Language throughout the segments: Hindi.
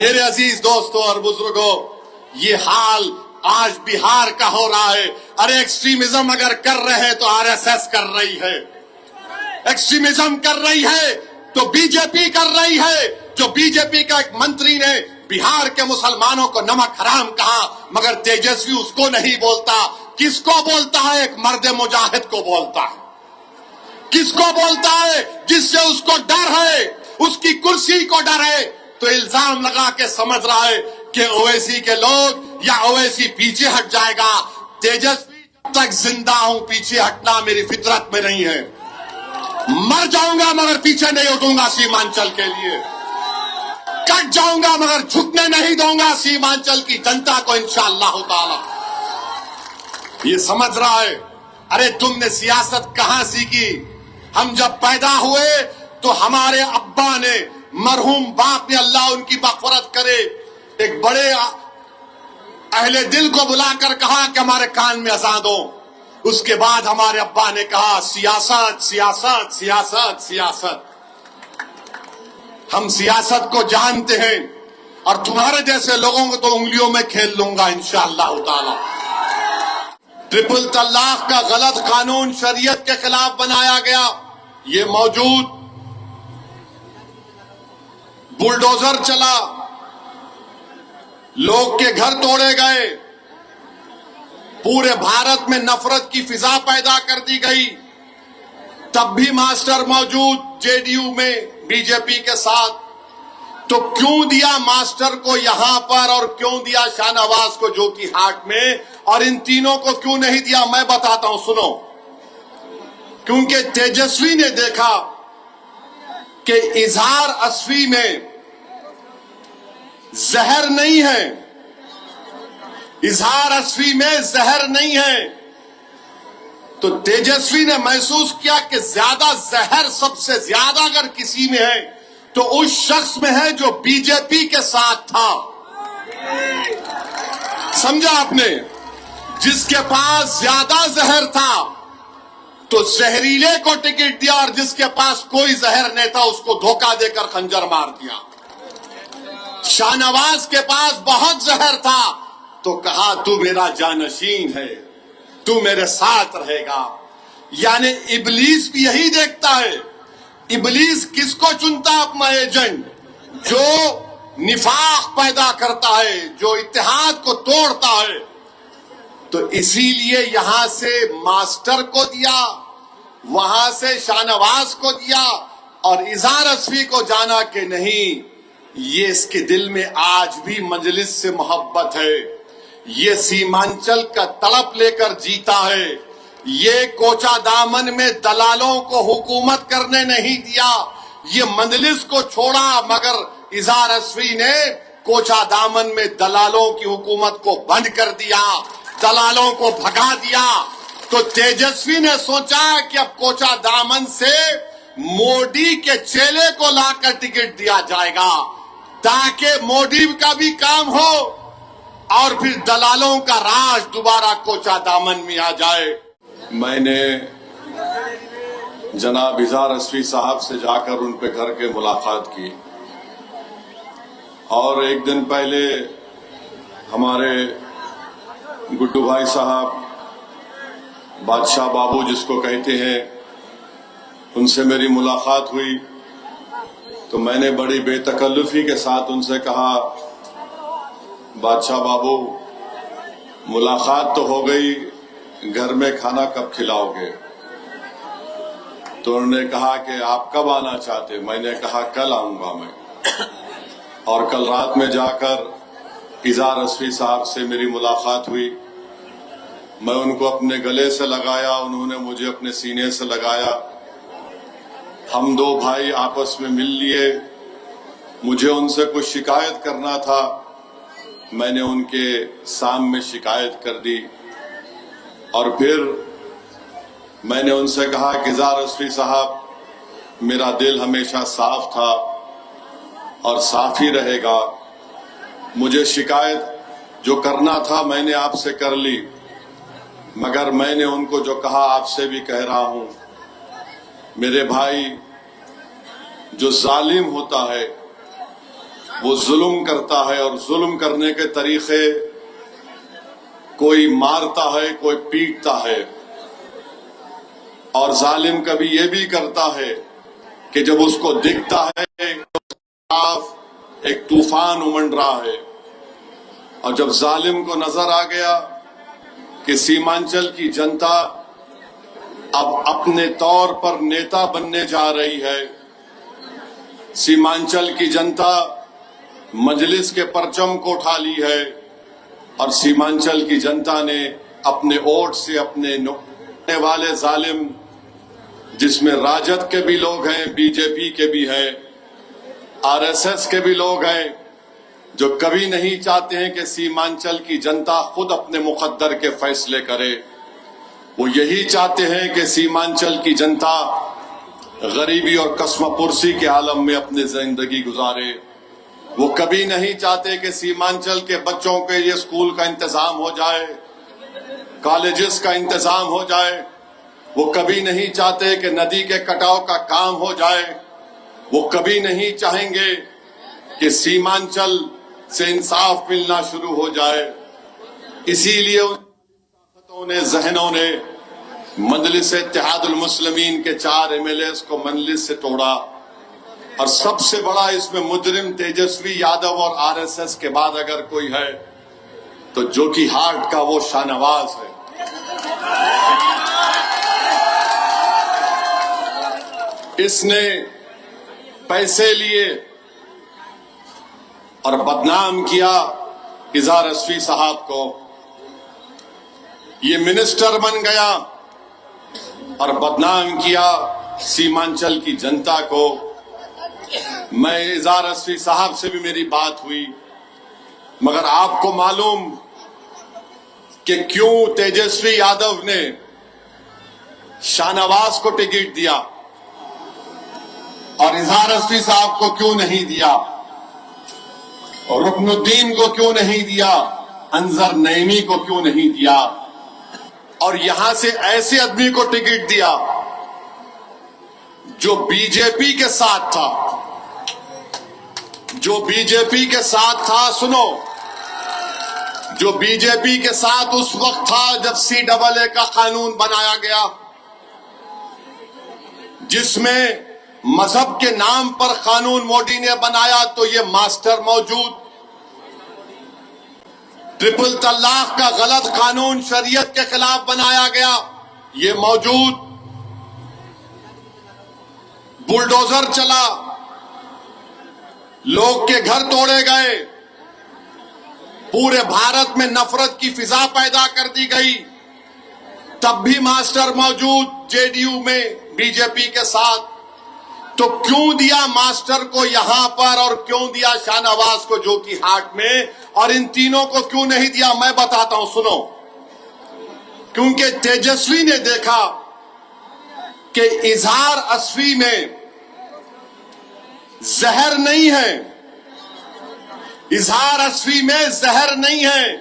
मेरे अजीज दोस्तों और बुजुर्गों, ये हाल आज बिहार का हो रहा है। अरे एक्सट्रीमिज्म अगर कर रहे हैं तो आरएसएस कर रही है, एक्सट्रीमिज्म कर रही है तो बीजेपी कर रही है। जो बीजेपी का एक मंत्री ने बिहार के मुसलमानों को नमक हराम कहा, मगर तेजस्वी उसको नहीं बोलता। किसको बोलता है? एक मर्द मुजाहिद को बोलता है। किसको बोलता है? जिससे उसको डर है, उसकी कुर्सी को डर है। तो इल्जाम लगा के समझ रहा है कि ओवैसी के लोग या ओवैसी पीछे हट जाएगा। तेजस्वी जब तक जिंदा हूं, पीछे हटना मेरी फितरत में नहीं है। मर जाऊंगा मगर पीछे नहीं हटूंगा। सीमांचल के लिए कट जाऊंगा मगर झुकने नहीं दूंगा सीमांचल की जनता को, इंशाअल्लाह ताला। ये समझ रहा है। अरे तुमने सियासत कहां सीखी? हम जब पैदा हुए तो हमारे अब्बा ने, मरहूम बाप ने, अल्लाह उनकी मग़फ़िरत करे, एक बड़े अहले दिल को बुलाकर कहा कि हमारे कान में अज़ान दो। उसके बाद हमारे अब्बा ने कहा सियासत सियासत सियासत सियासत। हम सियासत को जानते हैं और तुम्हारे जैसे लोगों को तो उंगलियों में खेल लूंगा इंशाअल्लाह ताला। ट्रिपल तलाक का गलत कानून शरीयत के खिलाफ बनाया गया। ये मौजूद बुलडोजर चला, लोग के घर तोड़े गए, पूरे भारत में नफरत की फिजा पैदा कर दी गई। तब भी मास्टर मौजूद जेडीयू में बीजेपी के साथ। तो क्यों दिया मास्टर को यहां पर और क्यों दिया शाहनवाज को जोकीहाट में, और इन तीनों को क्यों नहीं दिया? मैं बताता हूं, सुनो। क्योंकि तेजस्वी ने देखा कि इजहार असफी में जहर नहीं है, इजहार असफी में जहर नहीं है। तो तेजस्वी ने महसूस किया कि ज्यादा जहर सबसे ज्यादा अगर किसी में है तो उस शख्स में है जो बीजेपी के साथ था। समझा आपने? जिसके पास ज्यादा जहर था तो जहरीले को टिकट दिया, और जिसके पास कोई जहर नहीं था उसको धोखा देकर खंजर मार दिया। शाहनवाज के पास बहुत जहर था तो कहा तू मेरा जानशीन है, तू मेरे साथ रहेगा। यानी इब्लीस भी यही देखता है। इब्लीस किसको चुनता है अपना एजेंट? जो निफाक पैदा करता है, जो इत्तेहाद को तोड़ता है। तो इसीलिए यहां से मास्टर को दिया, वहां से शाहनवाज को दिया, और इजहार असफी को जाना कि नहीं, ये इसके दिल में आज भी मजलिस से मोहब्बत है। ये सीमांचल का तड़प लेकर जीता है। ये कोचा दामन में दलालों को हुकूमत करने नहीं दिया। ये मजलिस को छोड़ा, मगर इजहार असफी ने कोचा दामन में दलालों की हुकूमत को बंद कर दिया, दलालों को भगा दिया। तो तेजस्वी ने सोचा कि अब कोचा दामन से मोदी के चेले को लाकर टिकट दिया जाएगा, ताकि मोदी का भी काम हो और फिर दलालों का राज दोबारा कोचा दामन में आ जाए। मैंने जनाब इजहार असफी साहब से जाकर उन पे घर के मुलाकात की, और एक दिन पहले हमारे गुड्डू भाई साहब, बादशाह बाबू जिसको कहते हैं, उनसे मेरी मुलाकात हुई। तो मैंने बड़ी बेतकल्लुफी के साथ उनसे कहा, बादशाह बाबू मुलाकात तो हो गई, घर में खाना कब खिलाओगे? तो उन्होंने कहा कि आप कब आना चाहते? मैंने कहा कल आऊंगा मैं। और कल रात में जाकर इजहार असफी साहब से मेरी मुलाकात हुई। मैं उनको अपने गले से लगाया, उन्होंने मुझे अपने सीने से लगाया। हम दो भाई आपस में मिल लिए। मुझे उनसे कुछ शिकायत करना था, मैंने उनके सामने शिकायत कर दी। और फिर मैंने उनसे कहा कि इजहार असफी साहब, मेरा दिल हमेशा साफ था और साफ ही रहेगा। मुझे शिकायत जो करना था मैंने आपसे कर ली, मगर मैंने उनको जो कहा आपसे भी कह रहा हूं। मेरे भाई, जो जालिम होता है वो जुल्म करता है और जुल्म करने के तरीके कोई मारता है, कोई पीटता है। और जालिम कभी ये भी करता है कि जब उसको दिखता है एक तूफान उमड़ रहा है, और जब जालिम को नजर आ गया कि सीमांचल की जनता अब अपने तौर पर नेता बनने जा रही है, सीमांचल की जनता मजलिस के परचम को उठा ली है और सीमांचल की जनता ने अपने वोट से अपने नोने वाले जालिम, जिसमें राजद के भी लोग हैं, बीजेपी के भी हैं, आरएसएस के भी लोग हैं, जो कभी नहीं चाहते हैं कि सीमांचल की जनता खुद अपने मुकद्दर के फैसले करे। वो यही चाहते हैं कि सीमांचल की जनता गरीबी और कस्मपुरसी के आलम में अपनी जिंदगी गुजारे। वो कभी नहीं चाहते कि सीमांचल के बच्चों के ये स्कूल का इंतजाम हो जाए, कॉलेजेस का इंतजाम हो जाए। वो कभी नहीं चाहते कि नदी के कटाव का काम हो जाए। वो कभी नहीं चाहेंगे कि सीमांचल से इंसाफ मिलना शुरू हो जाए। इसीलिए उन जहनों ने मजलिस इत्तेहादुल मुस्लिमीन के 4 एमएलएस को मजलिस से तोड़ा। और सबसे बड़ा इसमें मुजरिम तेजस्वी यादव और आरएसएस के बाद अगर कोई है तो जोकीहाट का वो शाहनवाज है। इसने पैसे लिए और बदनाम किया इजहार रस्वी साहब को। ये मिनिस्टर बन गया और बदनाम किया सीमांचल की जनता को। मैं इजहार रस्वी साहब से भी मेरी बात हुई, मगर आपको मालूम कि क्यों तेजस्वी यादव ने शाहनवाज को टिकट दिया और इजहार रस्वी साहब को क्यों नहीं दिया, और रुकनुद्दीन को क्यों नहीं दिया, अंजर नईमी को क्यों नहीं दिया, और यहां से ऐसे आदमी को टिकट दिया जो बीजेपी के साथ था, जो बीजेपी के साथ था। सुनो, जो बीजेपी के साथ उस वक्त था जब CAA का कानून बनाया गया, जिसमें मजहब के नाम पर कानून मोदी ने बनाया, तो ये मास्टर मौजूद। ट्रिपल तलाक का गलत कानून शरीयत के खिलाफ बनाया गया, ये मौजूद। बुलडोजर चला, लोग के घर तोड़े गए, पूरे भारत में नफरत की फिजा पैदा कर दी गई, तब भी मास्टर मौजूद जेडीयू में बीजेपी के साथ। तो क्यों दिया मास्टर को यहां पर और क्यों दिया शाहनवाज को जोकीहाट में, और इन तीनों को क्यों नहीं दिया, मैं बताता हूं, सुनो। क्योंकि तेजस्वी ने देखा कि इजहार रस्वी में जहर नहीं है, इजहार रस्वी में जहर नहीं है।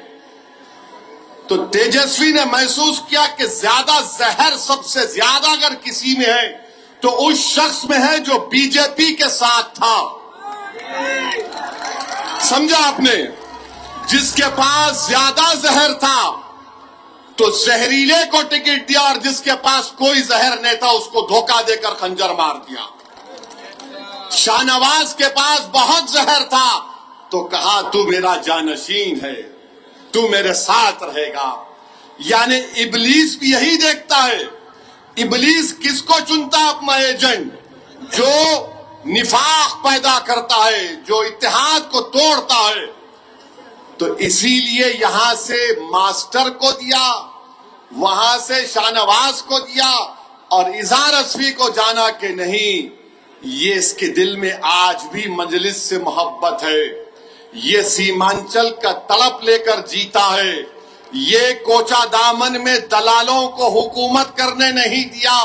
तो तेजस्वी ने महसूस किया कि ज्यादा जहर सबसे ज्यादा अगर किसी में है तो उस शख्स में है जो बीजेपी के साथ था। समझा आपने? जिसके पास ज्यादा जहर था तो जहरीले को टिकट दिया, और जिसके पास कोई जहर नहीं था उसको धोखा देकर खंजर मार दिया। शाहनवाज के पास बहुत जहर था तो कहा तू मेरा जानशीन है, तू मेरे साथ रहेगा। यानी इबलीस भी यही देखता है। इबलीस किसको चुनता है अपना एजेंट? जो निफाक पैदा करता है, जो इत्तेहाद को तोड़ता है। तो इसीलिए यहां से मास्टर को दिया, वहां से शाहनवाज को दिया, और इजहार रस्वी को जाना कि नहीं, ये इसके दिल में आज भी मजलिस से मोहब्बत है। ये सीमांचल का तड़प लेकर जीता है। ये कोचा दामन में दलालों को हुकूमत करने नहीं दिया,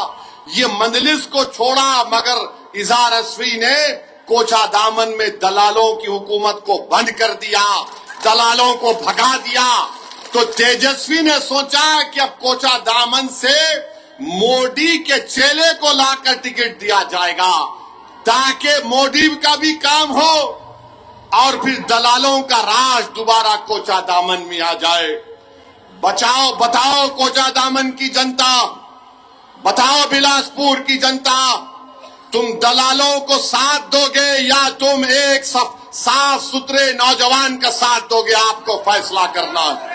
ये मजलिस को छोड़ा, मगर इजहार रस्वी ने कोचा दामन में दलालों की हुकूमत को बंद कर दिया, दलालों को भगा दिया। तो तेजस्वी ने सोचा कि अब कोचा दामन से मोदी के चेले को लाकर टिकट दिया जाएगा, ताकि मोदी का भी काम हो और फिर दलालों का राज दोबारा कोचा दामन में आ जाए। बचाओ बताओ कोचा दामन की जनता, बताओ बिलासपुर की जनता, तुम दलालों को साथ दोगे या तुम एक साफ सुथरे नौजवान का साथ दोगे? आपको फैसला करना है।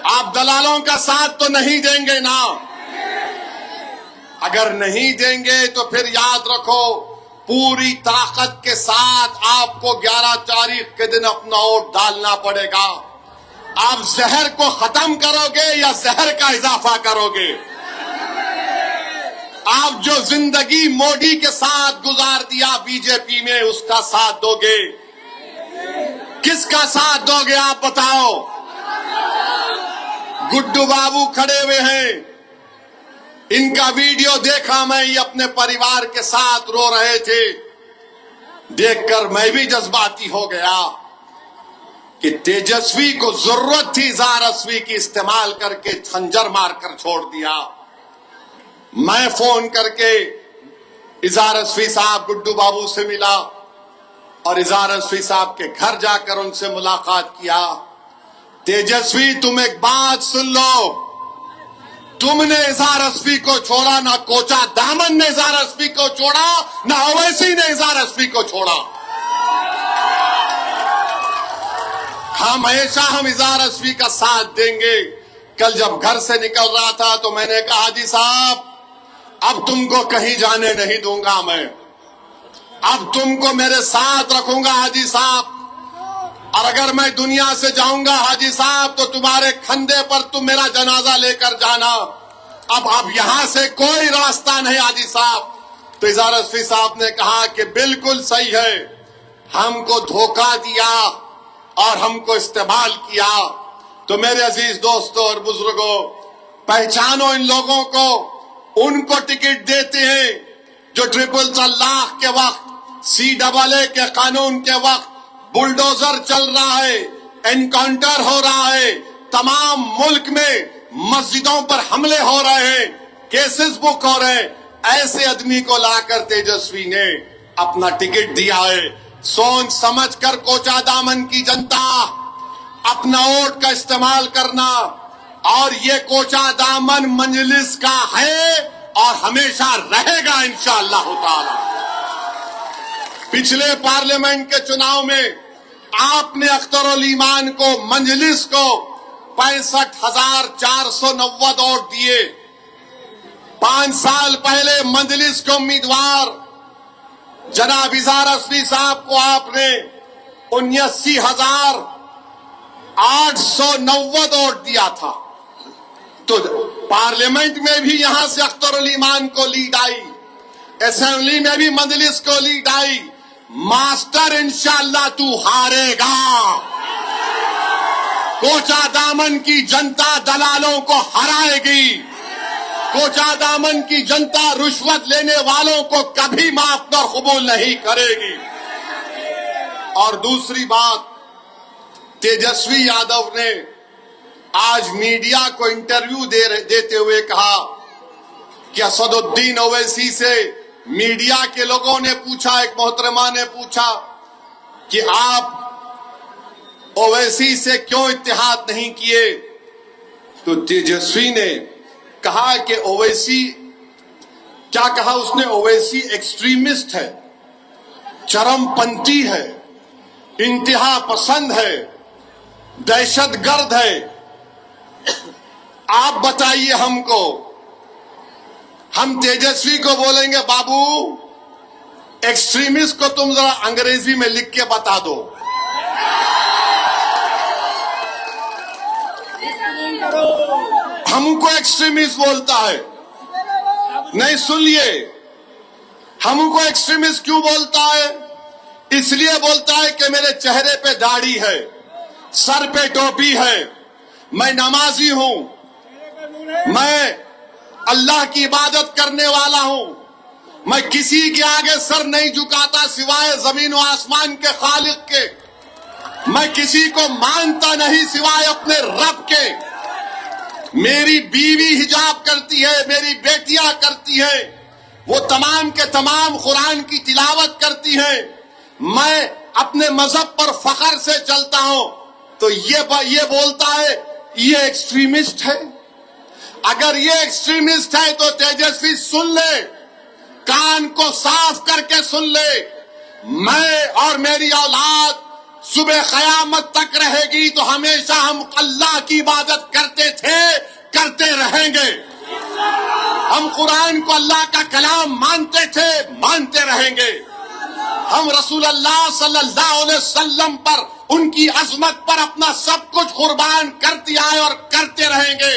आप दलालों का साथ तो नहीं देंगे ना? अगर नहीं देंगे तो फिर याद रखो, पूरी ताकत के साथ आपको 11 तारीख के दिन अपना वोट डालना पड़ेगा। आप जहर को खत्म करोगे या जहर का इजाफा करोगे? आप जो जिंदगी मोदी के साथ गुजार दिया बीजेपी में, उसका साथ दोगे? किसका साथ दोगे आप बताओ? गुड्डू बाबू खड़े हुए हैं, इनका वीडियो देखा मैं, ये अपने परिवार के साथ रो रहे थे। देखकर मैं भी जज्बाती हो गया कि तेजस्वी को जरूरत थी इजहार अस्वी की, इस्तेमाल करके खंजर मारकर छोड़ दिया। मैं फोन करके इजहार अस्वी साहब गुड्डू बाबू से मिला और इजहार अस्वी साहब के घर जाकर उनसे मुलाकात किया। तेजस्वी, तुम एक बात सुन लो, तुमने इजहार अस्वी को छोड़ा, ना कोचा दामन ने इजहार अस्वी को छोड़ा, ना ओवैसी ने इजहार अस्वी को छोड़ा। हम इजहार अस्वी का साथ देंगे। कल जब घर से निकल रहा था तो मैंने कहा, हाजी साहब अब तुमको कहीं जाने नहीं दूंगा मैं, अब तुमको मेरे साथ रखूंगा हाजी साहब, और अगर मैं दुनिया से जाऊंगा हाजी साहब तो तुम्हारे कंधे पर तुम मेरा जनाजा लेकर जाना। अब यहां से कोई रास्ता नहीं हाजी साहब। तो इजहार अस्वी साहब ने कहा कि बिल्कुल सही है, हमको धोखा दिया और हमको इस्तेमाल किया। तो मेरे अजीज दोस्तों और बुजुर्गों, पहचानो इन लोगों को, उनको टिकट देते हैं जो ट्रिपल तलाक के वक्त, CAA के कानून के वक्त बुलडोजर चल रहा है, एनकाउंटर हो रहा है, तमाम मुल्क में मस्जिदों पर हमले हो रहे हैं, केसेस बुक हो रहे हैं। ऐसे आदमी को लाकर तेजस्वी ने अपना टिकट दिया है। सोच समझ कर कोचा दामन की जनता अपना वोट का इस्तेमाल करना, और ये कोचा दामन मंजलिस का है और हमेशा रहेगा इंशाअल्लाह ताला। पिछले पार्लियामेंट के चुनाव में आपने अख्तरुल ईमान को, मंजलिस को 65,490 वोट दिए। 5 साल पहले मंजलिस के उम्मीदवार जनाब इजहार अस्वी साहब को आपने 79,890 वोट दिया था। तो पार्लियामेंट में भी यहां से अख्तरुल ईमान को लीड आई, असेंबली में भी मंजलिस को लीड आई। मास्टर इंशाअल्लाह तू हारेगा। कोचा दामन की जनता दलालों को हराएगी। कोचा दामन की जनता रुश्वत लेने वालों को कभी माफ और कबूल नहीं करेगी। और दूसरी बात, तेजस्वी यादव ने आज मीडिया को इंटरव्यू देते हुए कहा कि असदुद्दीन ओवैसी से मीडिया के लोगों ने पूछा, एक मोहतरमा ने पूछा कि आप ओवैसी से क्यों इत्तेहाद नहीं किए? तो तेजस्वी ने कहा कि ओवैसी, क्या कहा उसने? ओवैसी एक्सट्रीमिस्ट है, चरमपंथी है, इंतहा पसंद है, दहशतगर्द है। आप बताइए हमको, हम तेजस्वी को बोलेंगे बाबू एक्सट्रीमिस्ट को तुम जरा अंग्रेजी में लिख के बता दो। हमको एक्सट्रीमिस्ट बोलता है। नहीं, सुनिए, हमको एक्सट्रीमिस्ट क्यों बोलता है? इसलिए बोलता है कि मेरे चेहरे पे दाढ़ी है, सर पे टोपी है, मैं नमाजी हूं, मैं अल्लाह की इबादत करने वाला हूं, मैं किसी के आगे सर नहीं झुकाता सिवाय जमीन व आसमान के खालिक के, मैं किसी को मानता नहीं सिवाय अपने रब के, मेरी बीवी हिजाब करती है, मेरी बेटियां करती हैं, वो तमाम के तमाम कुरान की तिलावत करती हैं, मैं अपने मजहब पर फख्र से चलता हूं, तो ये बोलता है ये एक्सट्रीमिस्ट है। अगर ये एक्सट्रीमिस्ट है तो तेजस्वी सुन ले, कान को साफ करके सुन ले, मैं और मेरी औलाद सुबह क़यामत तक रहेगी तो हमेशा हम अल्लाह की इबादत करते थे, करते रहेंगे। हम कुरान को अल्लाह का कलाम मानते थे, मानते रहेंगे। हम रसूल अल्लाह सल्लल्लाहु अलैहि वसल्लम पर, उनकी अजमत पर अपना सब कुछ कुर्बान कर दिया है और करते रहेंगे।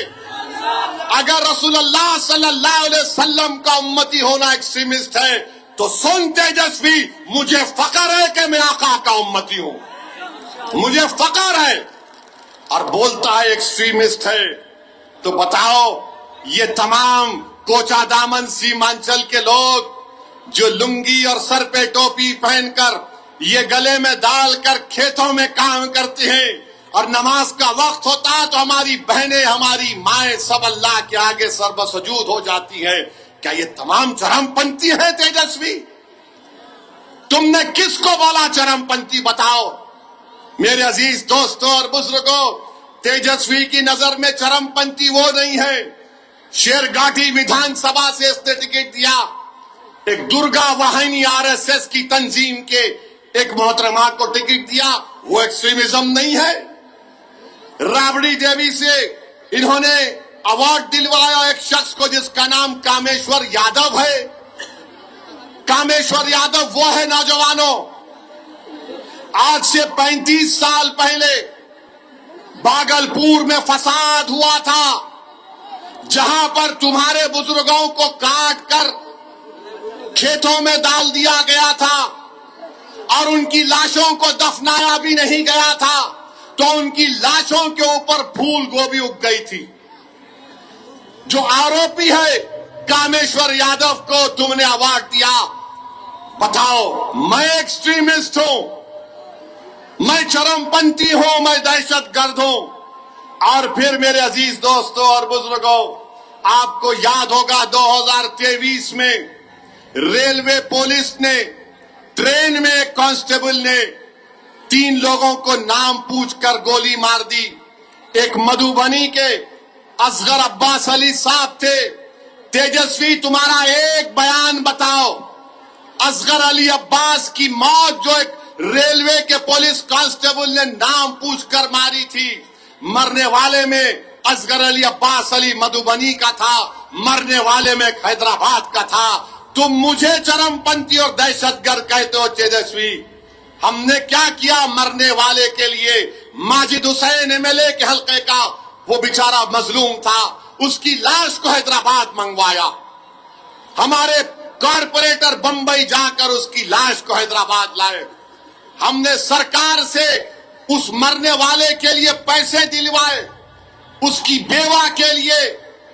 अगर रसूल अल्लाह सल्लल्लाहु अलैहि वसल्लम का उम्मती होना एक्सट्रीमिस्ट है तो सुन तेजस्वी, मुझे फख्र है कि मैं आका का उम्मती हूं, मुझे फख्र है। और बोलता है एक्सट्रीमिस्ट है, तो बताओ ये तमाम कोचा दामन सीमांचल के लोग जो लुंगी और सर पे टोपी पहनकर, ये गले में डालकर खेतों में काम करते हैं और नमाज का वक्त होता है तो हमारी बहनें, हमारी माएं सब अल्लाह के आगे सर्वसजूद हो जाती हैं, क्या ये तमाम चरमपंथी है तेजस्वी? तुमने किसको बोला चरमपंथी? बताओ मेरे अजीज दोस्तों और बुजुर्गों, तेजस्वी की नजर में चरमपंथी वो नहीं है। शेरघाटी विधानसभा से इसने टिकट दिया, एक दुर्गा वाहिनी आरएसएस की तंजीम के एक मोहतरमा को टिकट दिया, वो एक्सट्रीमिज्म नहीं है। राबड़ी देवी से इन्होंने अवार्ड दिलवाया एक शख्स को जिसका नाम कामेश्वर यादव है। कामेश्वर यादव वो है नौजवानों, आज से 35 साल पहले भागलपुर में फसाद हुआ था, जहां पर तुम्हारे बुजुर्गों को काट कर खेतों में डाल दिया गया था और उनकी लाशों को दफनाया भी नहीं गया था, तो उनकी लाशों के ऊपर फूल गोभी उग गई थी। जो आरोपी है कामेश्वर यादव को तुमने अवार्ड दिया। बताओ, मैं एक्सट्रीमिस्ट हूं, मैं चरमपंथी हूं, मैं दहशतगर्द हूं। और फिर मेरे अजीज दोस्तों और बुजुर्गों, आपको याद होगा 2023 में रेलवे पुलिस ने ट्रेन में एक कांस्टेबल ने 3 लोगों को नाम पूछकर गोली मार दी। एक मधुबनी के असगर अब्बास अली साहब थे। तेजस्वी, तुम्हारा एक बयान बताओ, असगर अली अब्बास की मौत जो एक रेलवे के पुलिस कांस्टेबल ने नाम पूछकर मारी थी, मरने वाले में असगर अली अब्बास अली मधुबनी का था, मरने वाले में हैदराबाद का था। तुम मुझे चरमपंथी और दहशतगर्द कहते हो तेजस्वी। हमने क्या किया मरने वाले के लिए? माजिद हुसैन एमएलए के हल्के का वो बेचारा मजलूम था, उसकी लाश को हैदराबाद मंगवाया। हमारे कॉरपोरेटर बंबई जाकर उसकी लाश को हैदराबाद लाए। हमने सरकार से उस मरने वाले के लिए पैसे दिलवाए, उसकी बेवा के लिए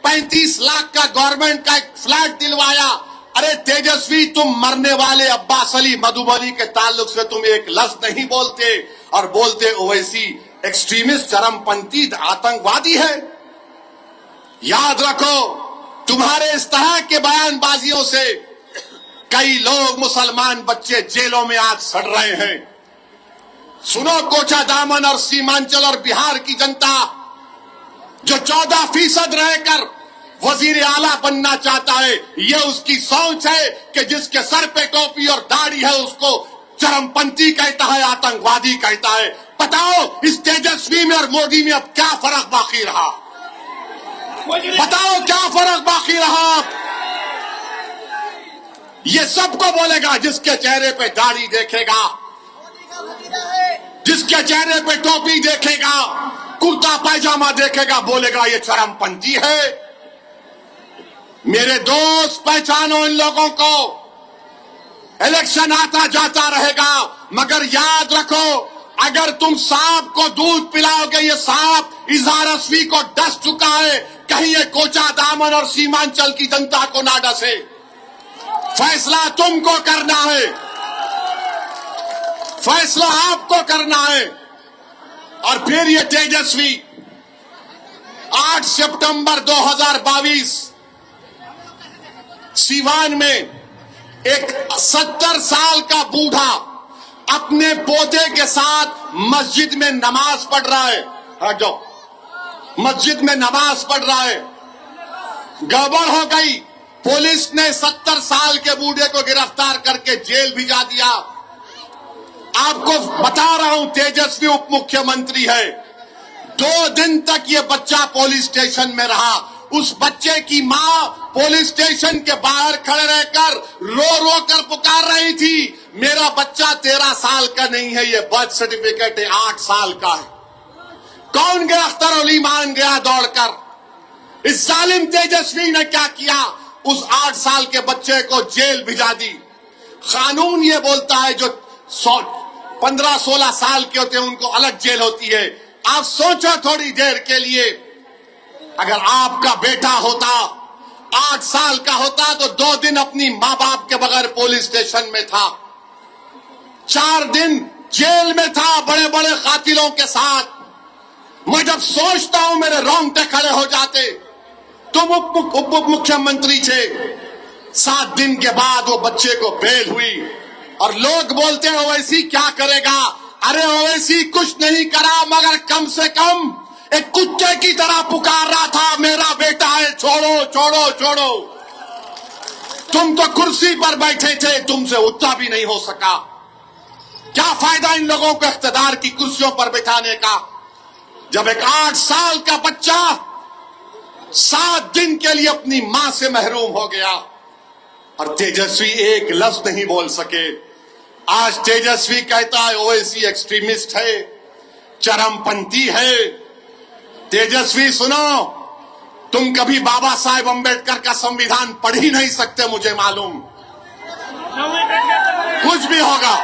35 लाख का गवर्नमेंट का एक फ्लैट दिलवाया। अरे तेजस्वी, तुम मरने वाले अब्बास अली मधुबनी के ताल्लुक से तुम एक लफ्ज नहीं बोलते और बोलते ओवैसी एक्सट्रीमिस्ट, चरमपंथी, आतंकवादी है। याद रखो, तुम्हारे इस तरह के बयानबाजियों से कई लोग, मुसलमान बच्चे जेलों में आज सड़ रहे हैं। सुनो, कोचा दामन और सीमांचल और बिहार की जनता जो 14% रहकर वजीर आला बनना चाहता है, यह उसकी सोच है कि जिसके सर पे टोपी और दाढ़ी है उसको चरमपंथी कहता है, आतंकवादी कहता है। बताओ, इस तेजस्वी में और मोदी में अब क्या फर्क बाकी रहा? बताओ क्या फर्क बाकी रहा? ये सबको बोलेगा, जिसके चेहरे पे दाढ़ी देखेगा, जिसके चेहरे पे टोपी देखेगा, कुर्ता पायजामा देखेगा, बोलेगा ये चरमपंथी है। मेरे दोस्त, पहचानो इन लोगों को। इलेक्शन आता जाता रहेगा, मगर याद रखो, अगर तुम सांप को दूध पिलाओगे, ये सांप इजहार असवी को डस चुका है, कहीं ये कोचा दामन और सीमांचल की जनता को ना डसे। फैसला तुमको करना है, फैसला आपको करना है। और फिर ये तेजस्वी 8 सितंबर 2022 सीवान में एक 70 साल का बूढ़ा अपने पोते के साथ मस्जिद में नमाज पढ़ रहा है। हट जाओ, मस्जिद में नमाज पढ़ रहा है। गड़बड़ हो गई, पुलिस ने 70 साल के बूढ़े को गिरफ्तार करके जेल भिजा दिया। आपको बता रहा हूं, तेजस्वी उप मुख्यमंत्री है। 2 दिन तक ये बच्चा पुलिस स्टेशन में रहा। उस बच्चे की मां पुलिस स्टेशन के बाहर खड़े रहकर रो रो कर पुकार रही थी, मेरा बच्चा 13 साल का नहीं है, ये बर्थ सर्टिफिकेट है 8 साल का है। कौन गया अख्तर अली मान गया दौड़कर। इस जालिम तेजस्वी ने क्या किया, उस 8 साल के बच्चे को जेल भिजा दी। कानून ये बोलता है जो 15-16 साल के होते हैं उनको अलग जेल होती है। आप सोचो थोड़ी देर के लिए, अगर आपका बेटा होता 8 साल का होता तो 2 दिन अपनी मां बाप के बगैर पुलिस स्टेशन में था, 4 दिन जेल में था बड़े बड़े कातिलों के साथ। मैं जब सोचता हूं मेरे रोंगटे खड़े हो जाते। तुम उप मुख्यमंत्री थे, 7 दिन के बाद वो बच्चे को बेल हुई और लोग बोलते हैं ओवैसी क्या करेगा। अरे ओवैसी कुछ नहीं करा, मगर कम से कम एक कुत्ते की तरह पुकार रहा था, मेरा बेटा है, छोड़ो छोड़ो छोड़ो। तुम तो कुर्सी पर बैठे थे, तुमसे उठा भी नहीं हो सका। क्या फायदा इन लोगों को इख्तिदार की कुर्सियों पर बैठाने का, जब एक 8 साल का बच्चा 7 दिन के लिए अपनी मां से महरूम हो गया और तेजस्वी एक लफ्ज नहीं बोल सके। आज तेजस्वी कहता है ओवैसी एक्सट्रीमिस्ट है, चरमपंथी है। तेजस्वी सुनो, तुम कभी बाबा साहेब अंबेडकर का संविधान पढ़ ही नहीं सकते, मुझे मालूम। कुछ भी होगा,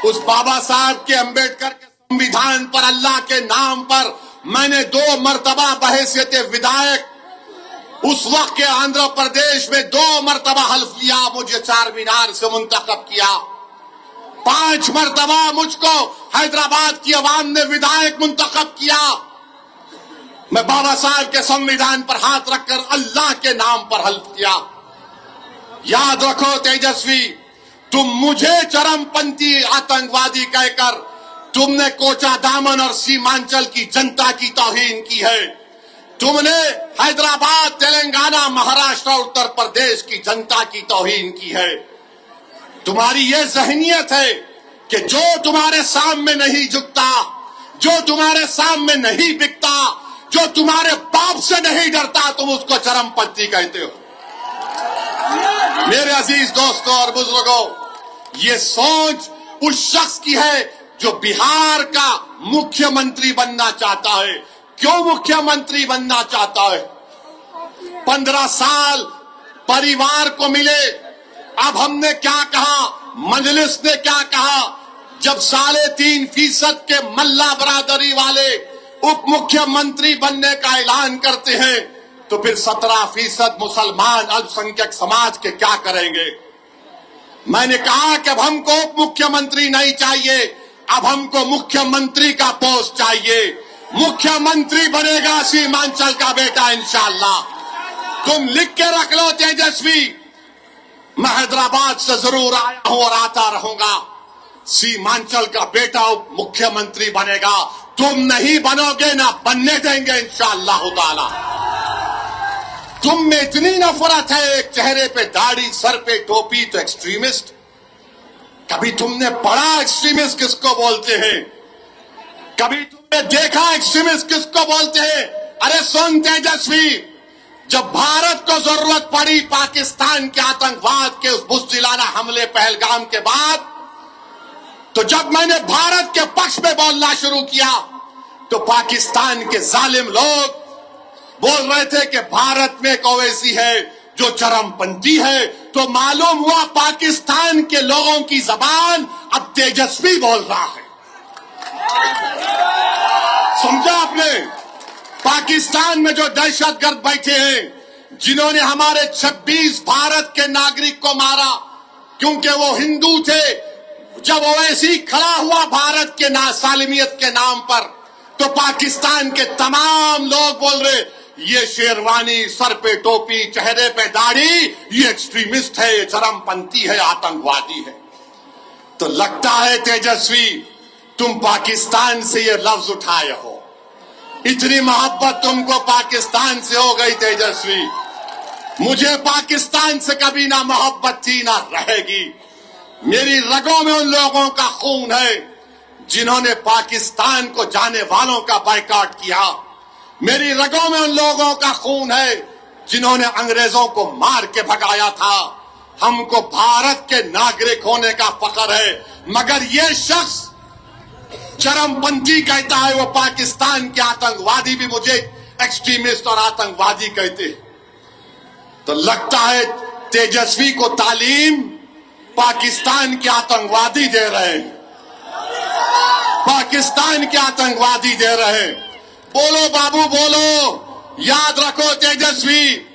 उस बाबा साहब के अंबेडकर के संविधान पर, अल्लाह के नाम पर मैंने 2 मर्तबा बहैसियत विधायक उस वक्त के आंध्र प्रदेश में 2 मर्तबा हल्फ लिया, मुझे चारमीनार से मुंतखब किया। 5 मर्तबा मुझको हैदराबाद की आवाम ने विधायक मुंतखब किया। मैं बाबा साहब के संविधान पर हाथ रखकर अल्लाह के नाम पर हल्फ किया। याद रखो तेजस्वी, तुम मुझे चरमपंथी आतंकवादी कहकर तुमने कोचा दामन और सीमांचल की जनता की तौहीन की है। तुमने हैदराबाद, तेलंगाना, महाराष्ट्र, उत्तर प्रदेश की जनता की तौहीन की है। तुम्हारी ये ज़हनियत है कि जो तुम्हारे सामने नहीं झुकता, जो तुम्हारे सामने नहीं बिकता, जो तुम्हारे बाप से नहीं डरता, तुम उसको चरमपंथी कहते हो। मेरे अजीज दोस्तों और बुजुर्गों, ये सोच उस शख्स की है जो बिहार का मुख्यमंत्री बनना चाहता है। क्यों मुख्यमंत्री बनना चाहता है? 15 साल परिवार को मिले। अब हमने क्या कहा, मजलिस ने क्या कहा, जब 3.5% के मल्ला बरादरी वाले उप मुख्यमंत्री बनने का ऐलान करते हैं तो फिर 17% मुसलमान अल्पसंख्यक समाज के क्या करेंगे? मैंने कहा कि अब हमको उप मुख्यमंत्री नहीं चाहिए, अब हमको मुख्यमंत्री का पोस्ट चाहिए। मुख्यमंत्री बनेगा सीमांचल का बेटा इंशाअल्लाह। तुम लिख के रख लो तेजस्वी, मैं हैदराबाद से जरूर आया हूं और आता रहूंगा। सीमांचल का बेटा उप मुख्यमंत्री बनेगा। तुम नहीं बनोगे, ना बनने देंगे इंशाअल्लाह ताला। तुम में इतनी नफरत है, एक चेहरे पे दाढ़ी, सर पे टोपी तो एक्सट्रीमिस्ट। कभी तुमने पढ़ा एक्सट्रीमिस्ट किसको बोलते हैं? कभी तुमने देखा एक्सट्रीमिस्ट किसको बोलते हैं? अरे सुन तेजस्वी, जब भारत को जरूरत पड़ी पाकिस्तान के आतंकवाद के उस बुज़दिलाना हमले पहलगाम के बाद, तो जब मैंने भारत के पक्ष में बोलना शुरू किया तो पाकिस्तान के जालिम लोग बोल रहे थे कि भारत में एक ओवैसी है जो चरमपंथी है। तो मालूम हुआ पाकिस्तान के लोगों की जबान अब तेजस्वी बोल रहा है। समझा आपने? पाकिस्तान में जो दहशतगर्द बैठे हैं, जिन्होंने हमारे 26 भारत के नागरिक को मारा क्योंकि वो हिंदू थे, जब ओवैसी खड़ा हुआ भारत के सालिमियत के नाम पर, तो पाकिस्तान के तमाम लोग बोल रहे ये शेरवानी, सर पे टोपी, चेहरे पे दाढ़ी, ये एक्सट्रीमिस्ट है, ये चरमपंथी है, आतंकवादी है। तो लगता है तेजस्वी तुम पाकिस्तान से ये लफ्ज उठाए हो। इतनी मोहब्बत तुमको पाकिस्तान से हो गई तेजस्वी। मुझे पाकिस्तान से कभी ना मोहब्बत थी ना रहेगी। मेरी रगों में उन लोगों का खून है जिन्होंने पाकिस्तान को जाने वालों का बायकॉट किया। मेरी रगों में उन लोगों का खून है जिन्होंने अंग्रेजों को मार के भगाया था। हमको भारत के नागरिक होने का फख्र है, मगर ये शख्स चरमपंथी कहता है वो पाकिस्तान के आतंकवादी भी मुझे एक्सट्रीमिस्ट और आतंकवादी कहते। तो लगता है तेजस्वी को तालीम पाकिस्तान के आतंकवादी दे रहे हैं, पाकिस्तान के आतंकवादी दे रहे हैं। बोलो बाबू बोलो, याद रखो तेजस्वी,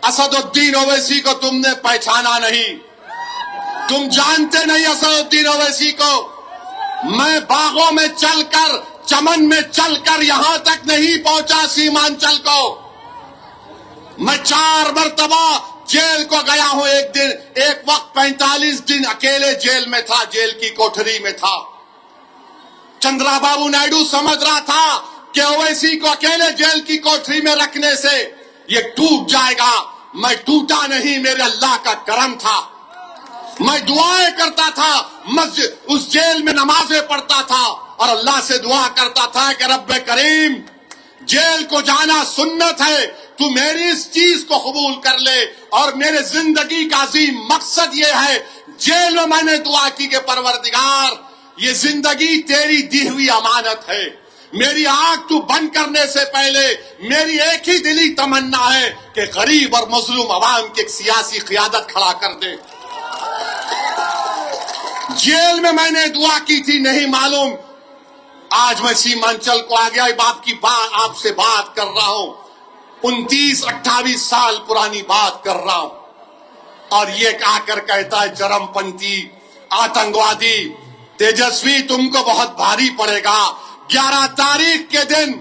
असदुद्दीन ओवैसी को तुमने पहचाना नहीं, तुम जानते नहीं असदुद्दीन ओवैसी को। मैं बागों में चलकर, चमन में चलकर यहां तक नहीं पहुंचा सीमांचल को। मैं 4 मरतबा जेल को गया हूं। एक दिन, एक वक्त 45 दिन अकेले जेल में था, जेल की कोठरी में था। चंद्रबाबू नायडू समझ रहा था कि ओवैसी को अकेले जेल की कोठरी में रखने से ये टूट जाएगा। मैं टूटा नहीं, मेरे अल्लाह का करम था। मैं दुआएं करता था, मस्जिद उस जेल में नमाजें पढ़ता था और अल्लाह से दुआ करता था कि रब्बे करीम, जेल को जाना सुन्नत है, तू मेरी इस चीज को कबूल कर ले। और मेरे जिंदगी का अजीम मकसद ये है, जेल में मैंने दुआ की कि परवरदिगार, ये जिंदगी तेरी दी हुई अमानत है। मेरी आंख तू बंद करने से पहले मेरी एक ही दिली तमन्ना है कि गरीब और मजलूम अवाम की एक सियासी क़ियादत खड़ा कर दे। जेल में मैंने दुआ की थी, नहीं मालूम। आज मैं सीमांचल को आ गया, आपसे बात कर रहा हूं। 29-28 साल पुरानी बात कर रहा हूं और ये आकर कहता है चरमपंथी आतंकवादी। तेजस्वी तुमको बहुत भारी पड़ेगा। 11 तारीख के दिन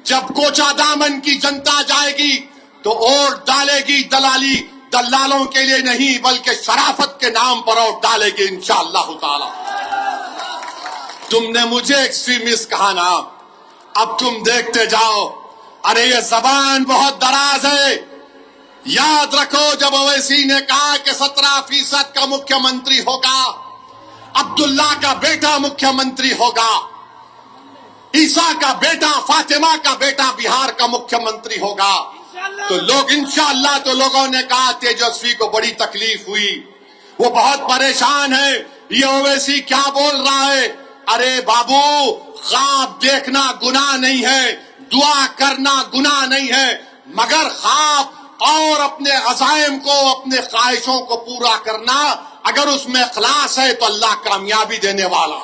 जब कोचादामन की जनता जाएगी तो वोट डालेगी दलालों के लिए नहीं, बल्कि शराफत के नाम पर वोट डालेगी इंशाअल्लाह ताला। तुमने मुझे एक्सट्रीमिस्ट कहा ना, अब तुम देखते जाओ। अरे ये जबान बहुत दराज है। याद रखो, जब ओवैसी ने कहा कि 17% का मुख्यमंत्री होगा, अब्दुल्ला का बेटा मुख्यमंत्री होगा, ईसा का बेटा, फातिमा का बेटा बिहार का मुख्यमंत्री होगा, तो लोग इंशाअल्लाह, तो लोगों ने कहा तेजस्वी को बड़ी तकलीफ हुई, वो बहुत परेशान है, ये ओवैसी क्या बोल रहा है। अरे बाबू, ख्वाब देखना गुनाह नहीं है, दुआ करना गुनाह नहीं है, मगर ख्वाब और अपने अज़ाइम को, अपने ख्वाहिशों को पूरा करना, अगर उसमें इखलास है तो अल्लाह कामयाबी देने वाला।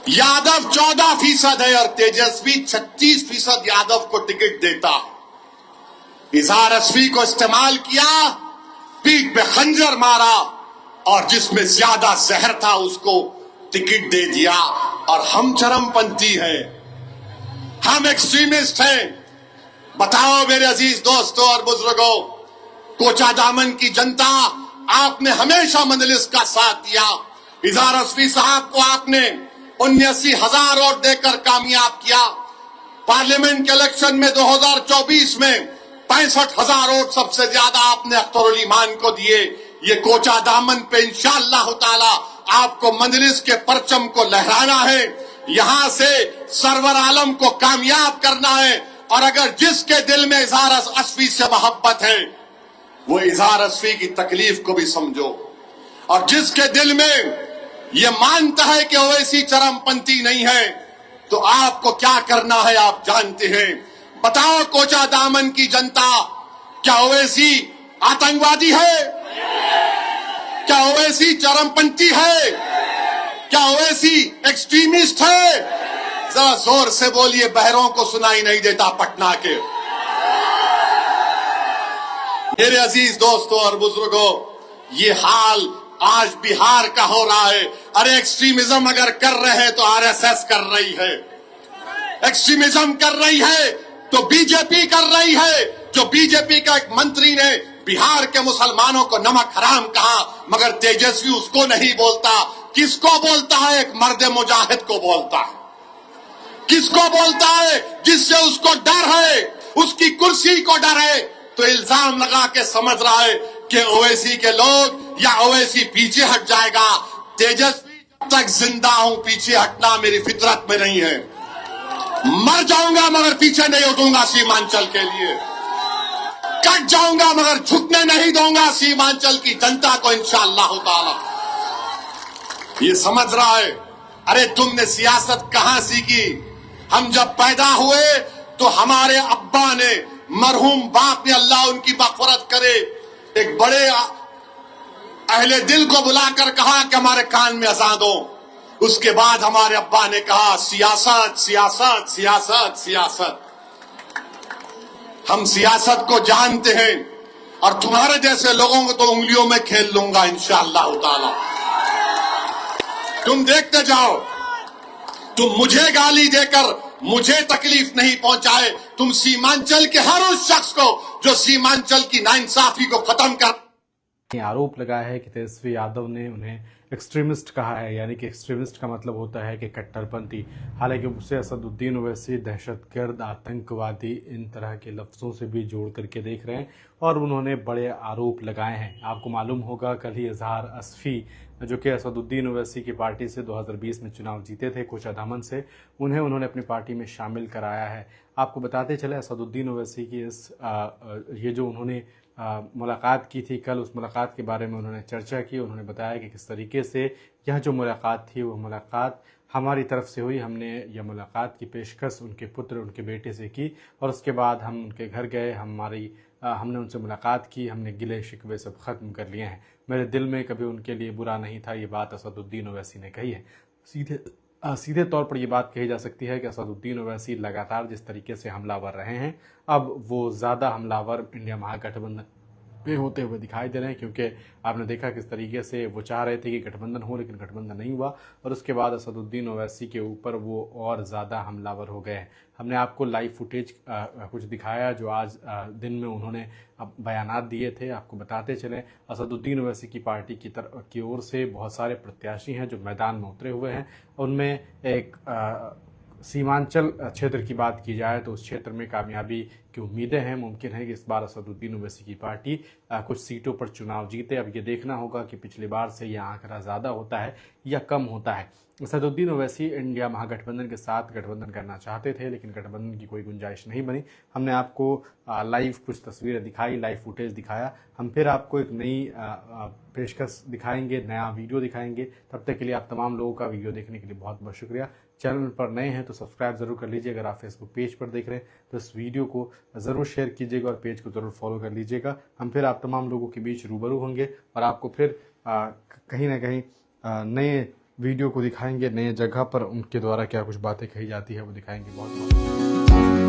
यादव 14% है और तेजस्वी 36% यादव को टिकट देता। इजहार असफी को इस्तेमाल किया, पीठ पे खंजर मारा और जिसमें ज्यादा जहर था उसको टिकट दे दिया। और हम चरमपंथी हैं, हम एक्सट्रीमिस्ट हैं। बताओ मेरे अजीज दोस्तों और बुजुर्गों, कोचादामन की जनता, आपने हमेशा मजलिस का साथ दिया। इजहार असफी साहब को आपने 79,000 वोट देकर कामयाब किया। पार्लियामेंट के इलेक्शन में 2024 में 65,000 वोट सबसे ज्यादा आपने अख्तरुल ईमान को दिए। ये कोचादामन पे इंशाअल्लाह ताला आपको मजलिस के परचम को लहराना है, यहां से सरवर आलम को कामयाब करना है। और अगर जिसके दिल में इजहार असफी से मोहब्बत है, वो इजहार असफी की तकलीफ को भी समझो। और जिसके दिल में ये मानता है कि ओवैसी चरमपंथी नहीं है, तो आपको क्या करना है आप जानते हैं। बताओ कोचादामन की जनता, क्या ओवैसी आतंकवादी है? क्या ओवैसी चरमपंथी है? क्या ओवैसी एक्सट्रीमिस्ट है? जरा जोर से बोलिए, बहरों को सुनाई नहीं देता पटना के। मेरे अजीज दोस्तों और बुजुर्गों, ये हाल आज बिहार का हो रहा है। अरे एक्सट्रीमिज्म अगर कर रहे हैं तो आरएसएस कर रही है, एक्सट्रीमिज्म कर रही है तो बीजेपी कर रही है। जो बीजेपी का एक मंत्री ने बिहार के मुसलमानों को नमक हराम कहा, मगर तेजस्वी उसको नहीं बोलता। किसको बोलता है? एक मर्द मुजाहिद को बोलता है। किसको बोलता है? जिससे उसको डर है, उसकी कुर्सी को डर है। तो इल्जाम लगा के समझ रहा है कि ओवैसी के लोग या ओवैसी पीछे हट जाएगा। तेजस्वी जब तक जिंदा हूं, पीछे हटना मेरी फितरत में नहीं है। मर जाऊंगा मगर पीछे नहीं हटूंगा सीमांचल के लिए। कट जाऊंगा मगर झुकने नहीं दूंगा सीमांचल की जनता को, इंशाअल्लाह ताला। ये समझ रहा है। अरे तुमने सियासत कहां सीखी? हम जब पैदा हुए तो हमारे अब्बा ने, मरहूम बाप ने, अल्लाह उनकी मग़फ़िरत करे, एक बड़े अहले दिल को बुलाकर कहा कि हमारे कान में अज़ान दो। उसके बाद हमारे अब्बा ने कहा सियासत सियासत सियासत सियासत। हम सियासत को जानते हैं और तुम्हारे जैसे लोगों को तो उंगलियों में खेल लूंगा इंशाअल्लाह ताला। तुम देखते जाओ। तुम मुझे गाली देकर मुझे तकलीफ नहीं पहुंचाए। तुम सीमांचल के हर उस शख्स को जो सीमांचल की नाइंसाफी को खत्म कर। आरोप लगाया है कि तेजस्वी यादव ने उन्हें एक्सट्रीमिस्ट कहा है, यानी कि एक्सट्रीमिस्ट का मतलब होता है कि कट्टरपंथी। हालांकि उसे असदुद्दीन ओवैसी दहशतगर्द, आतंकवादी, इन तरह के लफ्ज़ों से भी जोड़ करके देख रहे हैं और उन्होंने बड़े आरोप लगाए हैं। आपको मालूम होगा कल ही इजहार असफ़ी, जो कि असदुद्दीन ओवैसी की पार्टी से 2020 में चुनाव जीते थे कुछ अदामन से, उन्होंने अपनी पार्टी में शामिल कराया है। आपको बताते चले असदुद्दीन ओवैसी की ये जो उन्होंने मुलाकात की थी कल, उस मुलाकात के बारे में उन्होंने चर्चा की। उन्होंने बताया कि किस तरीके से यह जो मुलाकात थी वो मुलाकात हमारी तरफ से हुई। हमने यह मुलाकात की पेशकश उनके पुत्र, उनके बेटे से की और उसके बाद हम उनके घर गए, हमने उनसे मुलाकात की, हमने गिले शिकवे सब ख़त्म कर लिए हैं। मेरे दिल में कभी उनके लिए बुरा नहीं था। ये बात असदुद्दीन ओवैसी ने कही है। सीधे तौर पर यह बात कही जा सकती है कि असदुद्दीन ओवैसी लगातार जिस तरीके से हमलावर रहे हैं, अब वो ज़्यादा हमलावर इंडिया महागठबंधन में होते हुए दिखाई दे रहे हैं, क्योंकि आपने देखा किस तरीके से वो चाह रहे थे कि गठबंधन हो, लेकिन गठबंधन नहीं हुआ और उसके बाद असदुद्दीन ओवैसी के ऊपर वो और ज़्यादा हमलावर हो गए हैं। हमने आपको लाइव फुटेज कुछ दिखाया जो आज दिन में उन्होंने बयानात दिए थे। आपको बताते चलें असदुद्दीन ओवैसी की पार्टी की ओर से बहुत सारे प्रत्याशी हैं जो मैदान में उतरे हुए हैं। उनमें एक सीमांचल क्षेत्र की बात की जाए तो उस क्षेत्र में कामयाबी की उम्मीदें हैं। मुमकिन है कि इस बार असदुद्दीन ओवैसी की पार्टी कुछ सीटों पर चुनाव जीते। अब ये देखना होगा कि पिछली बार से यह आंकड़ा ज़्यादा होता है या कम होता है। असदुद्दीन ओवैसी इंडिया महागठबंधन के साथ गठबंधन करना चाहते थे, लेकिन गठबंधन की कोई गुंजाइश नहीं बनी। हमने आपको लाइव कुछ तस्वीरें दिखाई, लाइव फुटेज दिखाया। हम फिर आपको एक नई पेशकश दिखाएंगे, नया वीडियो दिखाएंगे। तब तक के लिए आप तमाम लोगों का वीडियो देखने के लिए बहुत बहुत शुक्रिया। चैनल पर नए हैं तो सब्सक्राइब ज़रूर कर लीजिए। अगर आप फेसबुक पेज पर देख रहे हैं तो इस वीडियो को ज़रूर शेयर कीजिएगा और पेज को ज़रूर फॉलो कर लीजिएगा। हम फिर आप तमाम लोगों के बीच रूबरू होंगे और आपको फिर कहीं ना कहीं नए वीडियो को दिखाएंगे, नए जगह पर उनके द्वारा क्या कुछ बातें कही जाती है वो दिखाएंगे। बहुत बहुत